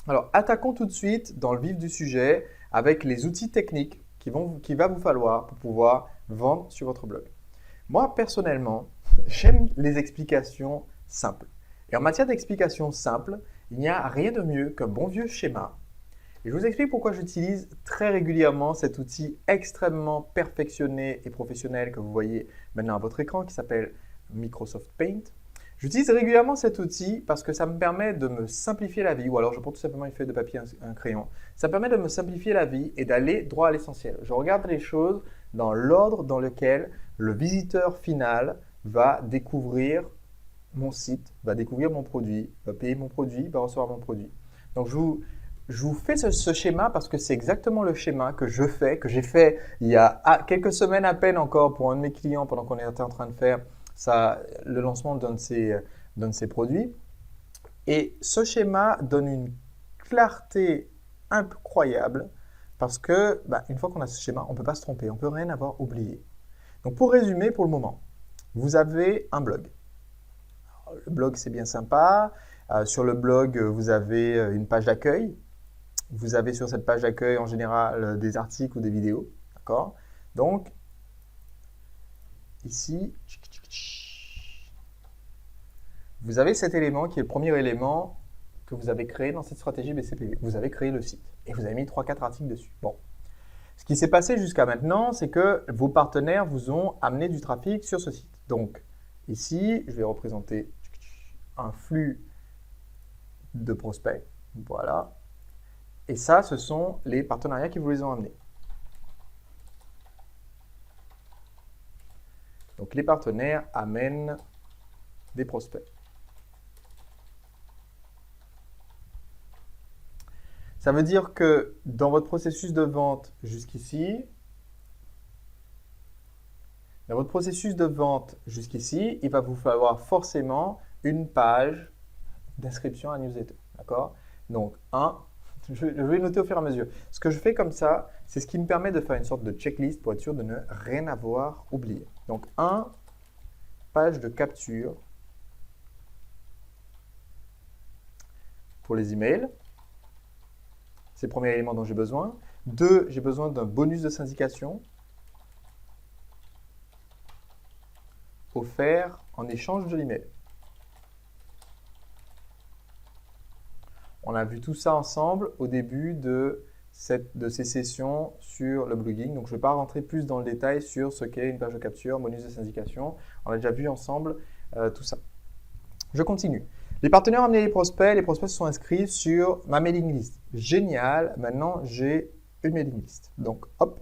Alors, attaquons tout de suite dans le vif du sujet avec les outils techniques qu'il va vous falloir pour pouvoir vendre sur votre blog. Moi, personnellement, j'aime les explications simples. Et en matière d'explications simples, il n'y a rien de mieux qu'un bon vieux schéma. Et je vous explique pourquoi j'utilise très régulièrement cet outil extrêmement perfectionné et professionnel que vous voyez maintenant à votre écran qui s'appelle Microsoft Paint. J'utilise régulièrement cet outil parce que ça me permet de me simplifier la vie, ou alors je prends tout simplement une feuille de papier, un crayon. Ça me permet de me simplifier la vie et d'aller droit à l'essentiel. Je regarde les choses dans l'ordre dans lequel le visiteur final va découvrir mon site, va découvrir mon produit, va payer mon produit, va recevoir mon produit. Donc je vous fais ce schéma parce que c'est exactement le schéma que que j'ai fait il y a quelques semaines à peine encore pour un de mes clients pendant qu'on était en train de faire le lancement d'un de ses produits. Et ce schéma donne une clarté incroyable parce que une fois qu'on a ce schéma, on ne peut pas se tromper, on ne peut rien avoir oublié. Donc pour résumer pour le moment, vous avez un blog. Alors, le blog, c'est bien sympa. Sur le blog, vous avez une page d'accueil. Vous avez sur cette page d'accueil en général des articles ou des vidéos. D'accord? Donc, ici, vous avez cet élément qui est le premier élément que vous avez créé dans cette stratégie BCPV. Vous avez créé le site et vous avez mis 3-4 articles dessus. Bon. Ce qui s'est passé jusqu'à maintenant, c'est que vos partenaires vous ont amené du trafic sur ce site. Donc, ici, je vais représenter un flux de prospects. Voilà. Et ça, ce sont les partenariats qui vous les ont amenés. Donc, les partenaires amènent des prospects. Ça veut dire que dans votre processus de vente jusqu'ici, il va vous falloir forcément une page d'inscription à newsletter. D'accord? Donc, je vais noter au fur et à mesure. Ce que je fais comme ça, c'est ce qui me permet de faire une sorte de checklist pour être sûr de ne rien avoir oublié. Donc, page de capture pour les emails. C'est le premier élément dont j'ai besoin. 2, j'ai besoin d'un bonus de syndication offert en échange de l'email. On a vu tout ça ensemble au début de ces sessions sur le blogging. Donc, je ne vais pas rentrer plus dans le détail sur ce qu'est une page de capture, bonus de syndication. On a déjà vu ensemble tout ça. Je continue. Les partenaires ont amené les prospects se sont inscrits sur ma mailing list. Génial, maintenant j'ai une mailing list. Donc hop,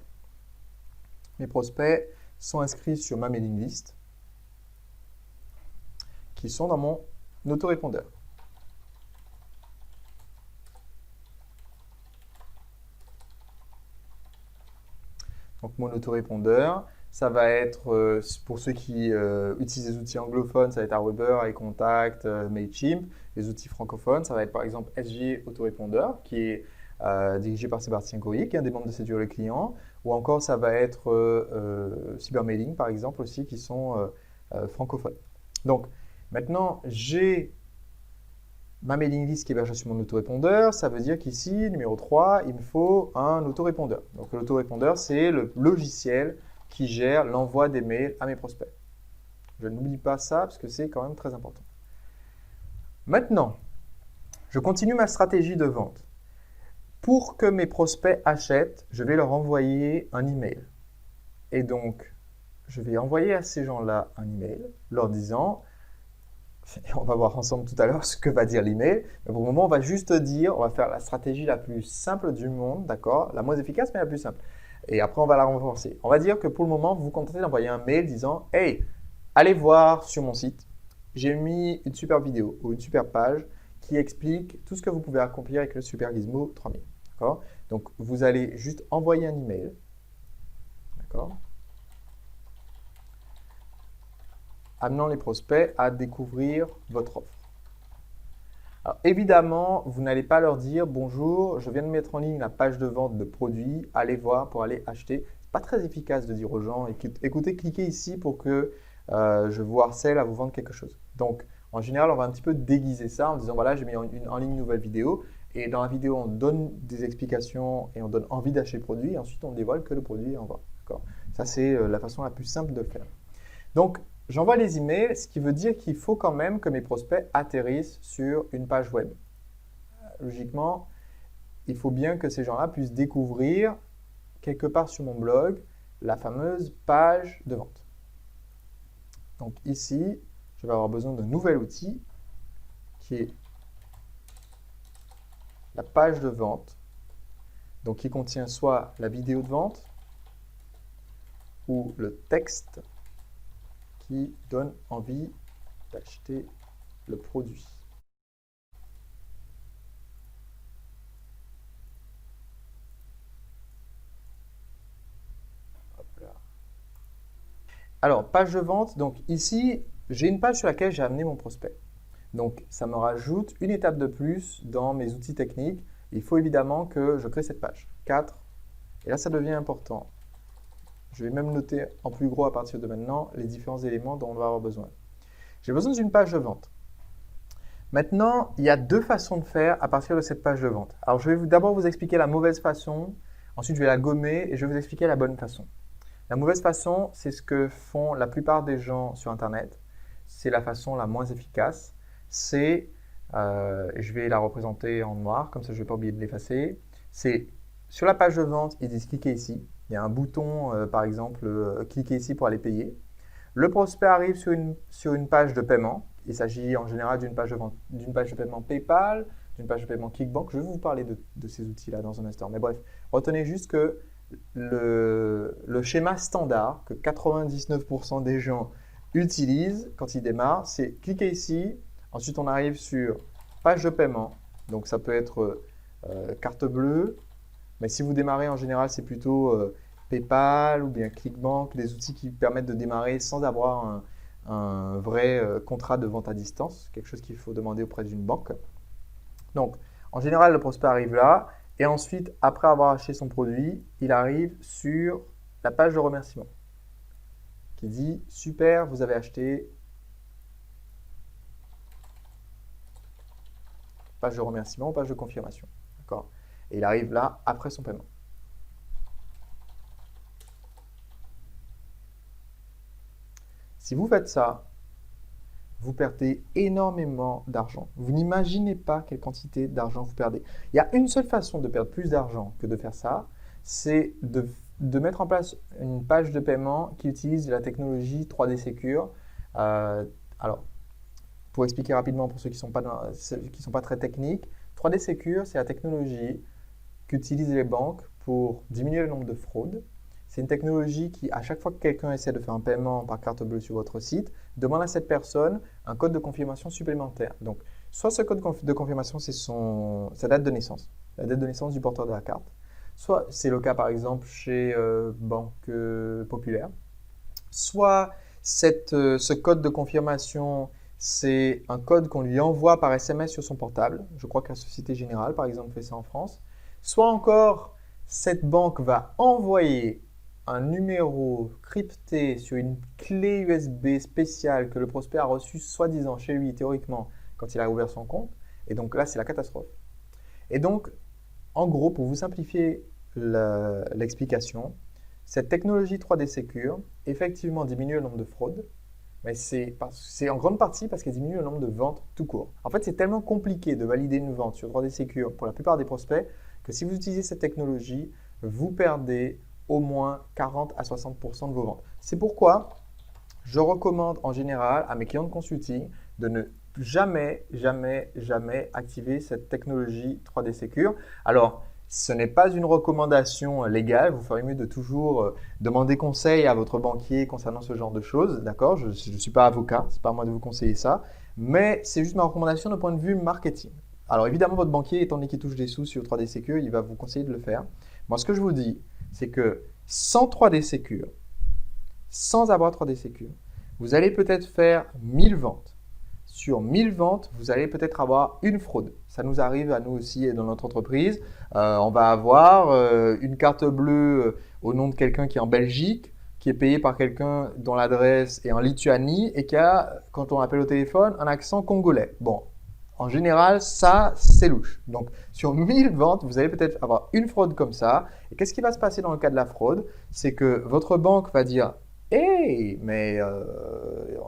mes prospects sont inscrits sur ma mailing list qui sont dans mon autorépondeur. Donc mon autorépondeur, ça va être, pour ceux qui utilisent des outils anglophones, ça va être Aweber, iContact, Mailchimp. Les outils francophones, ça va être par exemple SG Autorépondeur, qui est dirigé par Sébastien Courrier, qui est un des membres de Séduire le client. Ou encore, ça va être Cybermailing, par exemple, aussi, qui sont francophones. Donc, maintenant, j'ai ma mailing list qui est hébergée sur mon autorépondeur. Ça veut dire qu'ici, numéro 3, il me faut un autorépondeur. Donc, l'autorépondeur, c'est le logiciel qui gère l'envoi des mails à mes prospects. Je n'oublie pas ça parce que c'est quand même très important. Maintenant, je continue ma stratégie de vente. Pour que mes prospects achètent, je vais leur envoyer un email. Et donc, je vais envoyer à ces gens-là un email leur disant, on va voir ensemble tout à l'heure ce que va dire l'email, mais pour le moment, on va juste dire, on va faire la stratégie la plus simple du monde, d'accord? La moins efficace, mais la plus simple. Et après, on va la renforcer. On va dire que pour le moment, vous vous contentez d'envoyer un mail disant « Hey, allez voir sur mon site, j'ai mis une super vidéo ou une super page qui explique tout ce que vous pouvez accomplir avec le Super Gizmo 3000. » D'accord? Donc, vous allez juste envoyer un email. D'accord? Amenant les prospects à découvrir votre offre. Alors, évidemment, vous n'allez pas leur dire « Bonjour, je viens de mettre en ligne la page de vente de produits, allez voir pour aller acheter. » Ce n'est pas très efficace de dire aux gens « Écoutez, cliquez ici pour que je vous harcèle à vous vendre quelque chose. » Donc, en général, on va un petit peu déguiser ça en disant « Voilà, j'ai mis en ligne une nouvelle vidéo Et dans la vidéo, on donne des explications et on donne envie d'acheter le produit. Et ensuite, on dévoile que le produit est en vente. Ça, c'est la façon la plus simple de le faire. Donc, j'envoie les emails, ce qui veut dire qu'il faut quand même que mes prospects atterrissent sur une page web. Logiquement, il faut bien que ces gens-là puissent découvrir quelque part sur mon blog la fameuse page de vente. Donc ici, je vais avoir besoin d'un nouvel outil qui est la page de vente, donc qui contient soit la vidéo de vente ou le texte qui donne envie d'acheter le produit. Hop là. Alors, page de vente, donc ici, j'ai une page sur laquelle j'ai amené mon prospect. Donc, ça me rajoute une étape de plus dans mes outils techniques. Il faut évidemment que je crée cette page. 4. Et là, ça devient important. Je vais même noter en plus gros à partir de maintenant les différents éléments dont on va avoir besoin. J'ai besoin d'une page de vente. Maintenant, il y a deux façons de faire à partir de cette page de vente. Alors, je vais d'abord vous expliquer la mauvaise façon. Ensuite, je vais la gommer et je vais vous expliquer la bonne façon. La mauvaise façon, c'est ce que font la plupart des gens sur Internet. C'est la façon la moins efficace. C'est, je vais la représenter en noir, comme ça je ne vais pas oublier de l'effacer. C'est sur la page de vente, ils disent cliquez ici. Il y a un bouton, par exemple, cliquez ici pour aller payer. Le prospect arrive sur une page de paiement. Il s'agit en général d'une page de paiement PayPal, d'une page de paiement Clickbank. Je vais vous parler de ces outils-là dans un instant. Mais bref, retenez juste que le schéma standard que 99% des gens utilisent quand ils démarrent, c'est cliquer ici. Ensuite, on arrive sur page de paiement. Donc, ça peut être carte bleue. Mais si vous démarrez, en général, c'est plutôt PayPal ou bien Clickbank, des outils qui permettent de démarrer sans avoir un vrai contrat de vente à distance, quelque chose qu'il faut demander auprès d'une banque. Donc, en général, le prospect arrive là. Et ensuite, après avoir acheté son produit, il arrive sur la page de remerciement qui dit « Super, vous avez acheté ». Page de remerciement ou page de confirmation. D'accord ? Et il arrive là après son paiement. Si vous faites ça, vous perdez énormément d'argent. Vous n'imaginez pas quelle quantité d'argent vous perdez. Il y a une seule façon de perdre plus d'argent que de faire ça, c'est de mettre en place une page de paiement qui utilise la technologie 3D Secure. Alors, pour expliquer rapidement pour ceux qui ne sont pas très techniques, 3D Secure, c'est la technologie qu'utilisent les banques pour diminuer le nombre de fraudes. C'est une technologie qui, à chaque fois que quelqu'un essaie de faire un paiement par carte bleue sur votre site, demande à cette personne un code de confirmation supplémentaire. Donc, soit ce code de confirmation, c'est sa date de naissance, la date de naissance du porteur de la carte. Soit c'est le cas, par exemple, chez Banque Populaire. Soit ce code de confirmation, c'est un code qu'on lui envoie par SMS sur son portable. Je crois que la Société Générale, par exemple, fait ça en France. Soit encore, cette banque va envoyer un numéro crypté sur une clé USB spéciale que le prospect a reçue soi-disant chez lui, théoriquement, quand il a ouvert son compte. Et donc là, c'est la catastrophe. Et donc, en gros, pour vous simplifier l'explication, cette technologie 3D Secure, effectivement, diminue le nombre de fraudes, mais c'est en grande partie parce qu'elle diminue le nombre de ventes tout court. En fait, c'est tellement compliqué de valider une vente sur 3D Secure pour la plupart des prospects que si vous utilisez cette technologie, vous perdez au moins 40 à 60% de vos ventes. C'est pourquoi je recommande en général à mes clients de consulting de ne jamais, jamais, jamais activer cette technologie 3D Secure. Alors, ce n'est pas une recommandation légale. Vous feriez mieux de toujours demander conseil à votre banquier concernant ce genre de choses. D'accord ? Je ne suis pas avocat, ce n'est pas à moi de vous conseiller ça. Mais c'est juste ma recommandation d'un point de vue marketing. Alors évidemment, votre banquier, étant donné qu'il touche des sous sur 3D Secure, il va vous conseiller de le faire. Moi, ce que je vous dis, c'est que sans 3D Secure, sans avoir 3D Secure, vous allez peut-être faire 1000 ventes. Sur 1000 ventes, vous allez peut-être avoir une fraude. Ça nous arrive à nous aussi dans notre entreprise. On va avoir une carte bleue au nom de quelqu'un qui est en Belgique, qui est payé par quelqu'un dont l'adresse est en Lituanie et qui a, quand on appelle au téléphone, un accent congolais. Bon, En général, ça, c'est louche. Donc, sur 1000 ventes, vous allez peut-être avoir une fraude comme ça. Et qu'est-ce qui va se passer dans le cas de la fraude? C'est que votre banque va dire, hey, mais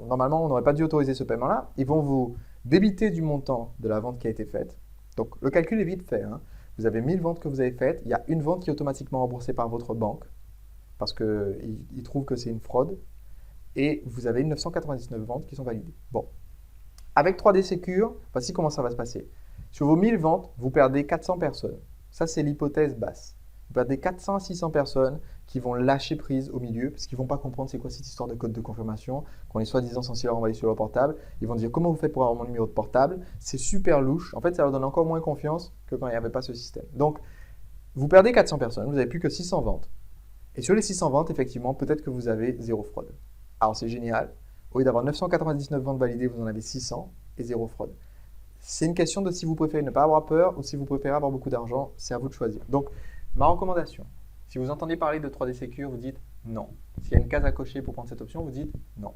normalement, on n'aurait pas dû autoriser ce paiement-là. Ils vont vous débiter du montant de la vente qui a été faite. Donc, le calcul est vite fait, hein. Vous avez 1000 ventes que vous avez faites. Il y a une vente qui est automatiquement remboursée par votre banque parce qu'ils trouvent que c'est une fraude. Et vous avez 999 ventes qui sont validées. Bon. Avec 3D Secure, voici comment ça va se passer. Sur vos 1000 ventes, vous perdez 400 personnes. Ça, c'est l'hypothèse basse. Vous perdez 400 à 600 personnes qui vont lâcher prise au milieu parce qu'ils ne vont pas comprendre c'est quoi cette histoire de code de confirmation qu'on est soi-disant censé leur envoyer sur leur portable. Ils vont dire comment vous faites pour avoir mon numéro de portable. C'est super louche. En fait, ça leur donne encore moins confiance que quand il n'y avait pas ce système. Donc, vous perdez 400 personnes, vous n'avez plus que 600 ventes. Et sur les 600 ventes, effectivement, peut-être que vous avez zéro fraude. Alors, c'est génial. Au lieu d'avoir 999 ventes validées, vous en avez 600 et zéro fraude. C'est une question de si vous préférez ne pas avoir peur ou si vous préférez avoir beaucoup d'argent. C'est à vous de choisir. Donc, ma recommandation, si vous entendez parler de 3D Secure, vous dites non. S'il y a une case à cocher pour prendre cette option, vous dites non.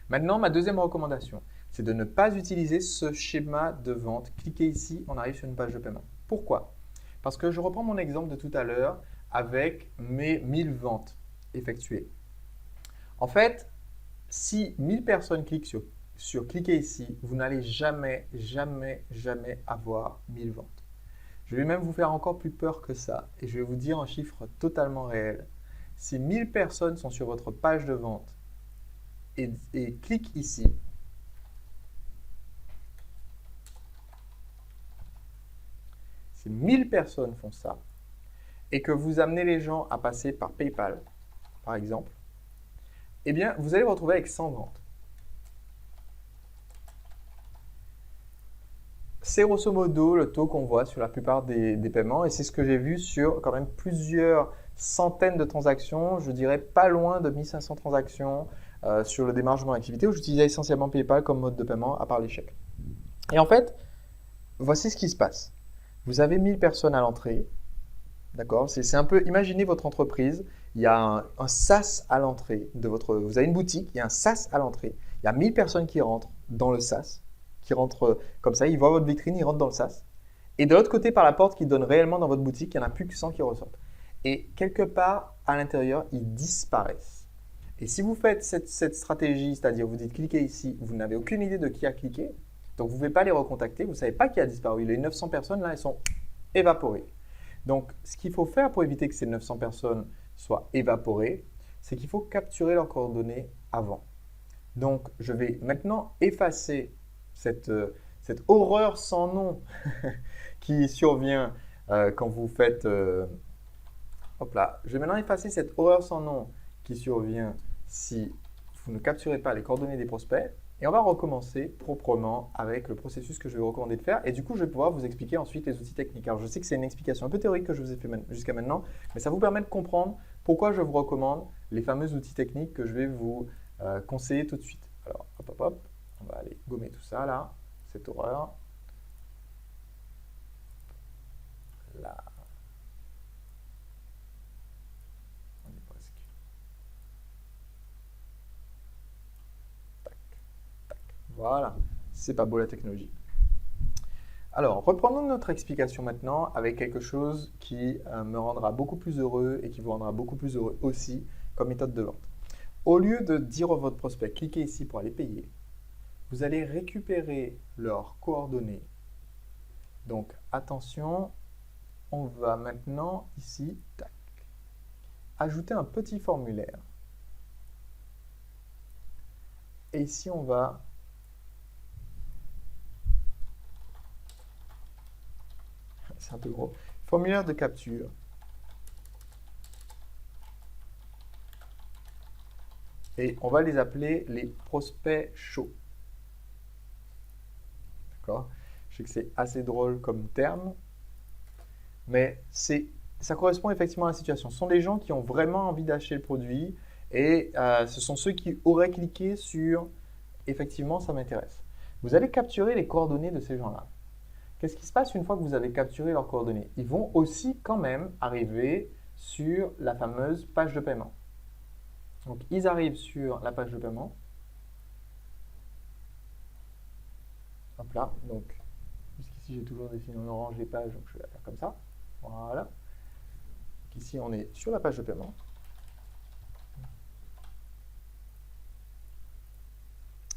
Maintenant, ma deuxième recommandation, c'est de ne pas utiliser ce schéma de vente. Cliquez ici, on arrive sur une page de paiement. Pourquoi? Parce que je reprends mon exemple de tout à l'heure avec mes 1000 ventes effectuées. En fait, si 1000 personnes cliquent sur cliquer ici, vous n'allez jamais avoir 1000 ventes. Je vais même vous faire encore plus peur que ça et je vais vous dire un chiffre totalement réel. Si 1000 personnes sont sur votre page de vente et cliquent ici, si 1000 personnes font ça et que vous amenez les gens à passer par PayPal, par exemple, eh bien, vous allez vous retrouver avec 100 ventes. C'est grosso modo le taux qu'on voit sur la plupart des paiements et c'est ce que j'ai vu sur quand même plusieurs centaines de transactions, je dirais pas loin de 1500 transactions sur le démarrage d'activité où j'utilisais essentiellement PayPal comme mode de paiement à part les chèques. Et en fait, voici ce qui se passe. Vous avez 1000 personnes à l'entrée, d'accord? C'est un peu, imaginez votre entreprise, il y a un SaaS à l'entrée de votre, vous avez une boutique, il y a un SaaS à l'entrée, il y a 1000 personnes qui rentrent dans le SaaS, qui rentrent comme ça, ils voient votre vitrine, ils rentrent dans le SaaS. Et de l'autre côté, par la porte qui donne réellement dans votre boutique, il n'y en a plus que 100 qui ressortent. Et quelque part, à l'intérieur, ils disparaissent. Et si vous faites cette stratégie, c'est-à-dire vous dites cliquez ici, vous n'avez aucune idée de qui a cliqué, donc vous ne pouvez pas les recontacter, vous ne savez pas qui a disparu. Les 900 personnes, là, elles sont évaporées. Donc, ce qu'il faut faire pour éviter que ces 900 personnes soient évaporées, c'est qu'il faut capturer leurs coordonnées avant. Donc, je vais maintenant effacer cette horreur sans nom qui survient quand vous faites… hop là, je vais maintenant effacer cette horreur sans nom qui survient si vous ne capturez pas les coordonnées des prospects. Et on va recommencer proprement avec le processus que je vais vous recommander de faire. Et du coup, je vais pouvoir vous expliquer ensuite les outils techniques. Alors, je sais que c'est une explication un peu théorique que je vous ai fait jusqu'à maintenant, mais ça vous permet de comprendre pourquoi je vous recommande les fameux outils techniques que je vais vous conseiller tout de suite. Alors, hop, hop, hop, on va aller gommer tout ça là, cette horreur. Là. On est presque. Tac, tac. Voilà, c'est pas beau la technologie. Alors, reprenons notre explication maintenant avec quelque chose qui me rendra beaucoup plus heureux et qui vous rendra beaucoup plus heureux aussi comme méthode de vente. Au lieu de dire à votre prospect, cliquez ici pour aller payer, vous allez récupérer leurs coordonnées. Donc, attention, on va maintenant ici, tac, ajouter un petit formulaire. Et ici, on va c'est un peu gros. Formulaire de capture. Et on va les appeler les prospects chauds. D'accord? Je sais que c'est assez drôle comme terme, mais ça correspond effectivement à la situation. Ce sont des gens qui ont vraiment envie d'acheter le produit et ce sont ceux qui auraient cliqué sur « effectivement, ça m'intéresse ». Vous allez capturer les coordonnées de ces gens-là. Qu'est-ce qui se passe une fois que vous avez capturé leurs coordonnées? Ils vont aussi quand même arriver sur la fameuse page de paiement. Donc, ils arrivent sur la page de paiement. Hop là, donc ici, j'ai toujours défini en orange les pages, donc je vais la faire comme ça. Voilà. Donc ici, on est sur la page de paiement.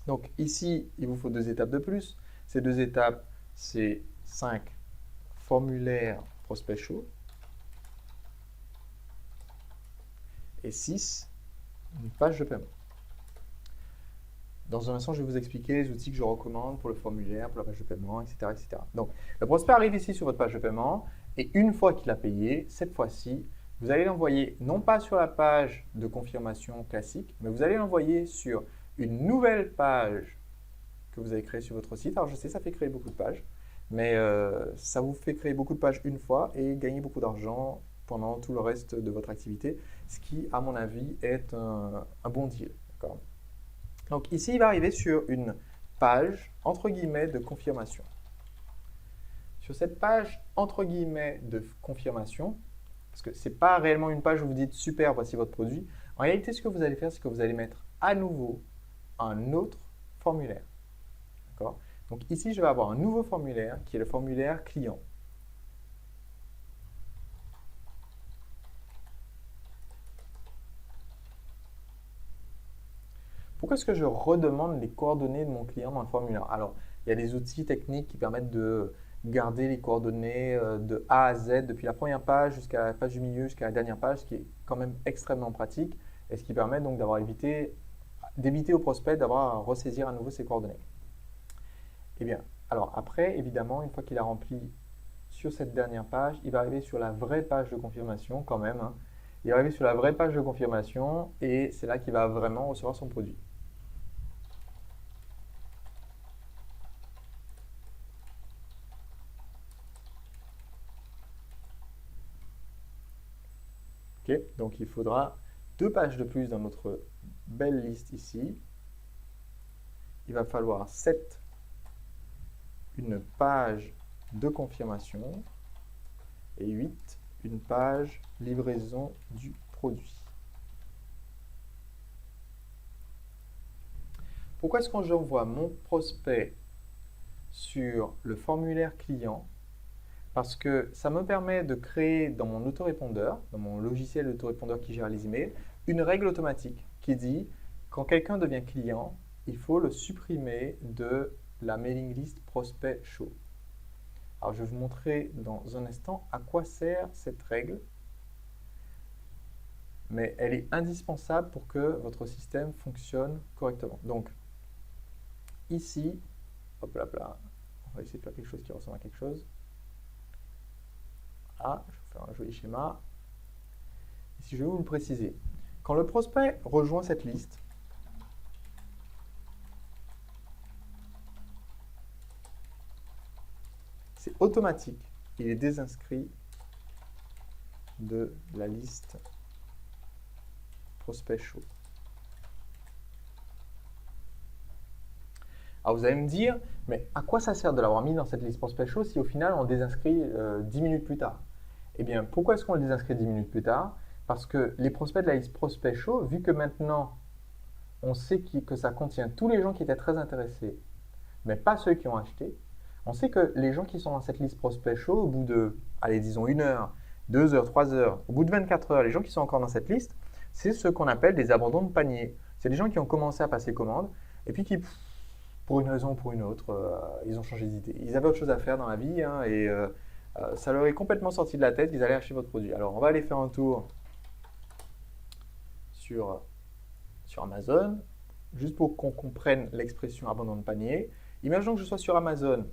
Donc ici, il vous faut 2 étapes de plus. Ces 2 étapes, c'est 5 formulaires prospect chaud et 6 une page de paiement. Dans un instant, je vais vous expliquer les outils que je recommande pour le formulaire, pour la page de paiement, etc., etc. Donc, le prospect arrive ici sur votre page de paiement et une fois qu'il a payé, cette fois-ci, vous allez l'envoyer non pas sur la page de confirmation classique, mais vous allez l'envoyer sur une nouvelle page que vous avez créée sur votre site. Alors, je sais, ça fait créer beaucoup de pages, mais ça vous fait créer beaucoup de pages une fois et gagner beaucoup d'argent pendant tout le reste de votre activité, ce qui, à mon avis, est un bon deal. D'accord ? Donc ici, il va arriver sur une page, entre guillemets, de confirmation. Sur cette page, entre guillemets, de confirmation, parce que ce n'est pas réellement une page où vous dites « super, voici votre produit », en réalité, ce que vous allez faire, c'est que vous allez mettre à nouveau un autre formulaire. D'accord ? Donc ici, je vais avoir un nouveau formulaire qui est le formulaire client. Pourquoi est-ce que je redemande les coordonnées de mon client dans le formulaire? Alors, il y a des outils techniques qui permettent de garder les coordonnées de A à Z depuis la première page jusqu'à la page du milieu, jusqu'à la dernière page, ce qui est quand même extrêmement pratique et ce qui permet donc d'éviter au prospect d'avoir à ressaisir à nouveau ses coordonnées. Eh bien, alors après, évidemment, une fois qu'il a rempli sur cette dernière page, il va arriver sur la vraie page de confirmation quand même. Hein. Il va arriver sur la vraie page de confirmation et c'est là qu'il va vraiment recevoir son produit. Okay, donc il faudra 2 pages de plus dans notre belle liste ici. Il va falloir 7, une page de confirmation et 8, une page livraison du produit. Pourquoi est-ce que j'envoie mon prospect sur le formulaire client? Parce que ça me permet de créer dans mon autorépondeur, dans mon logiciel d'autorépondeur qui gère les emails, une règle automatique qui dit quand quelqu'un devient client, il faut le supprimer de la mailing list prospect chaud. Alors je vais vous montrer dans un instant à quoi sert cette règle, mais elle est indispensable pour que votre système fonctionne correctement. Donc ici, hop là, on va essayer de faire quelque chose qui ressemble à quelque chose. Ah, je vais faire un joli schéma. Ici, je vais vous le préciser. Quand le prospect rejoint cette liste, c'est automatique. Il est désinscrit de la liste prospect chaud. Alors vous allez me dire, mais à quoi ça sert de l'avoir mis dans cette liste prospect chaud si au final on le désinscrit 10 minutes plus tard? Eh bien, pourquoi est-ce qu'on le désinscrit 10 minutes plus tard? Parce que les prospects de la liste prospect chaud, vu que maintenant on sait que ça contient tous les gens qui étaient très intéressés, mais pas ceux qui ont acheté, on sait que les gens qui sont dans cette liste prospect chaud, au bout de, allez, disons 1 heure, 2 heures, 3 heures, au bout de 24 heures, les gens qui sont encore dans cette liste, c'est ce qu'on appelle des abandons de panier. C'est des gens qui ont commencé à passer commande et puis qui, pour une raison ou pour une autre, ils ont changé d'idée. Ils avaient autre chose à faire dans la vie hein, et ça leur est complètement sorti de la tête qu'ils allaient acheter votre produit. Alors, on va aller faire un tour sur Amazon, juste pour qu'on comprenne l'expression abandon de panier. Imaginons que je sois sur Amazon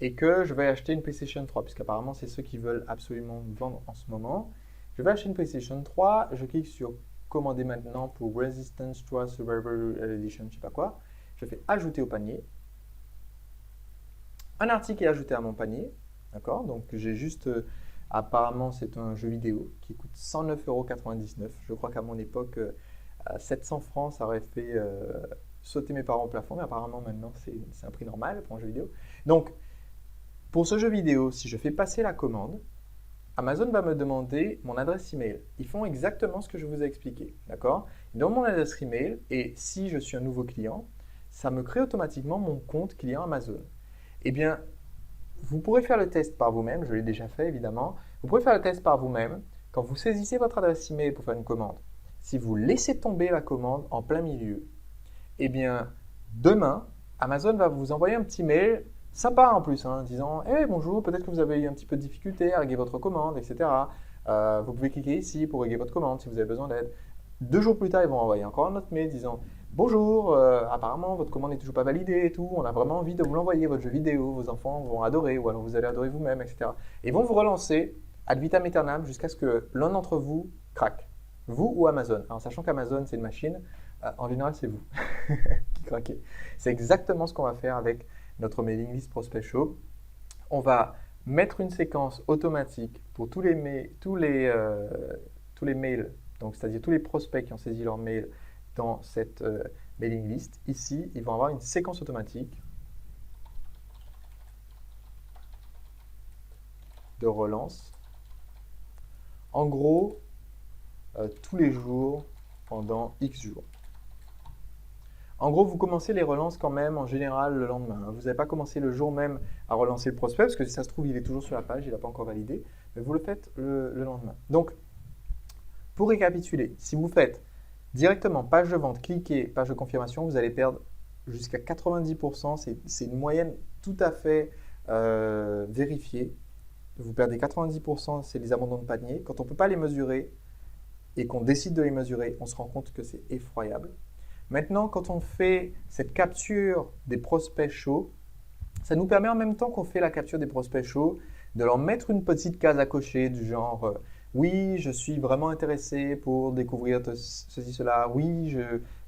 et que je vais acheter une PlayStation 3, puisqu'apparemment c'est ceux qui veulent absolument vendre en ce moment. Je vais acheter une PlayStation 3, je clique sur commander maintenant pour Resistance 3 Survivor Edition, je ne sais pas quoi. Je fais ajouter au panier. Un article est ajouté à mon panier, d'accord? Donc j'ai juste, apparemment c'est un jeu vidéo qui coûte 109,99 €. Je crois qu'à mon époque, 700 francs, ça aurait fait sauter mes parents au plafond, mais apparemment maintenant c'est un prix normal pour un jeu vidéo. Donc pour ce jeu vidéo, si je fais passer la commande, Amazon va me demander mon adresse email. Ils font exactement ce que je vous ai expliqué, d'accord? Ils donnent mon adresse email et si je suis un nouveau client, ça me crée automatiquement mon compte client Amazon. Eh bien, vous pourrez faire le test par vous-même, je l'ai déjà fait évidemment. Vous pourrez faire le test par vous-même quand vous saisissez votre adresse email pour faire une commande. Si vous laissez tomber la commande en plein milieu, eh bien, demain, Amazon va vous envoyer un petit mail, sympa en plus, hein, disant hey, bonjour, peut-être que vous avez eu un petit peu de difficulté à régler votre commande, etc. Vous pouvez cliquer ici pour régler votre commande si vous avez besoin d'aide. 2 jours plus tard, ils vont envoyer encore un autre mail disant bonjour, apparemment votre commande n'est toujours pas validée et tout, on a vraiment envie de vous l'envoyer, votre jeu vidéo, vos enfants vont adorer ou alors vous allez adorer vous-même, etc. Et ils vont vous relancer ad vitam aeternam jusqu'à ce que l'un d'entre vous craque, vous ou Amazon. En sachant qu'Amazon c'est une machine, en général c'est vous qui craquez. C'est exactement ce qu'on va faire avec notre mailing list prospect show. On va mettre une séquence automatique pour tous les mails, donc c'est-à-dire tous les prospects qui ont saisi leur mail dans cette mailing list. Ici, ils vont avoir une séquence automatique de relance. En gros, tous les jours pendant X jours. En gros, vous commencez les relances quand même en général le lendemain. Vous n'avez pas commencé le jour même à relancer le prospect parce que si ça se trouve, il est toujours sur la page, il n'a pas encore validé, mais vous le faites le lendemain. Donc, pour récapituler, si vous faites directement page de vente, cliquez page de confirmation, vous allez perdre jusqu'à 90%. C'est une moyenne tout à fait vérifiée. Vous perdez 90%, c'est les abandons de panier. Quand on ne peut pas les mesurer et qu'on décide de les mesurer, on se rend compte que c'est effroyable. Maintenant, quand on fait cette capture des prospects chauds, ça nous permet en même temps qu'on fait la capture des prospects chauds de leur mettre une petite case à cocher du genre oui, je suis vraiment intéressé pour découvrir ceci, cela. Oui,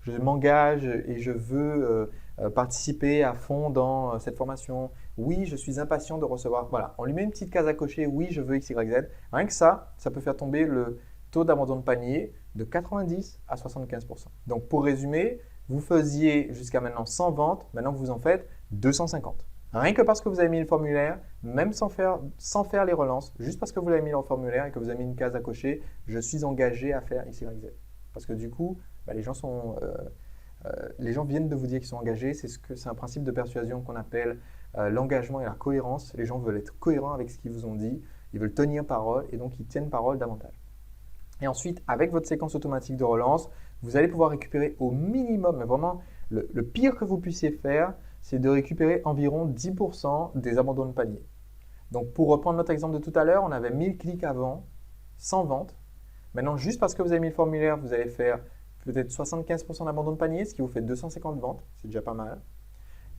je m'engage et je veux participer à fond dans cette formation. Oui, je suis impatient de recevoir. Voilà, on lui met une petite case à cocher. Oui, je veux X, Y, Z. Rien que ça peut faire tomber le taux d'abandon de panier de 90 à 75%. Donc, pour résumer, vous faisiez jusqu'à maintenant 100 ventes. Maintenant, vous en faites 250. Rien que parce que vous avez mis le formulaire, même sans faire les relances, juste parce que vous l'avez mis dans le formulaire et que vous avez mis une case à cocher, je suis engagé à faire X, Y, Z. Parce que du coup, les gens viennent de vous dire qu'ils sont engagés. C'est un principe de persuasion qu'on appelle l'engagement et la cohérence. Les gens veulent être cohérents avec ce qu'ils vous ont dit, ils veulent tenir parole et donc ils tiennent parole davantage. Et ensuite, avec votre séquence automatique de relance, vous allez pouvoir récupérer au minimum, mais vraiment le pire que vous puissiez faire, c'est de récupérer environ 10% des abandons de panier. Donc, pour reprendre notre exemple de tout à l'heure, on avait 1000 clics avant, 100 ventes. Maintenant, juste parce que vous avez mis le formulaire, vous allez faire peut-être 75% d'abandon de panier, ce qui vous fait 250 ventes. C'est déjà pas mal.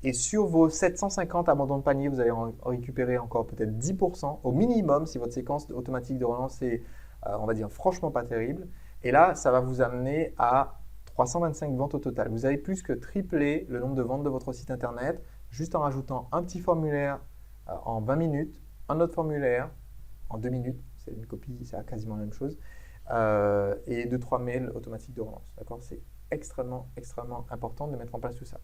Et sur vos 750 abandons de panier, vous allez en récupérer encore peut-être 10% au minimum si votre séquence automatique de relance est, on va dire, franchement pas terrible. Et là, ça va vous amener à 325 ventes au total. Vous avez plus que triplé le nombre de ventes de votre site internet juste en rajoutant un petit formulaire en 20 minutes, un autre formulaire en 2 minutes, c'est une copie, c'est quasiment la même chose, et 2-3 mails automatiques de relance. D'accord ? C'est extrêmement, extrêmement important de mettre en place tout ça.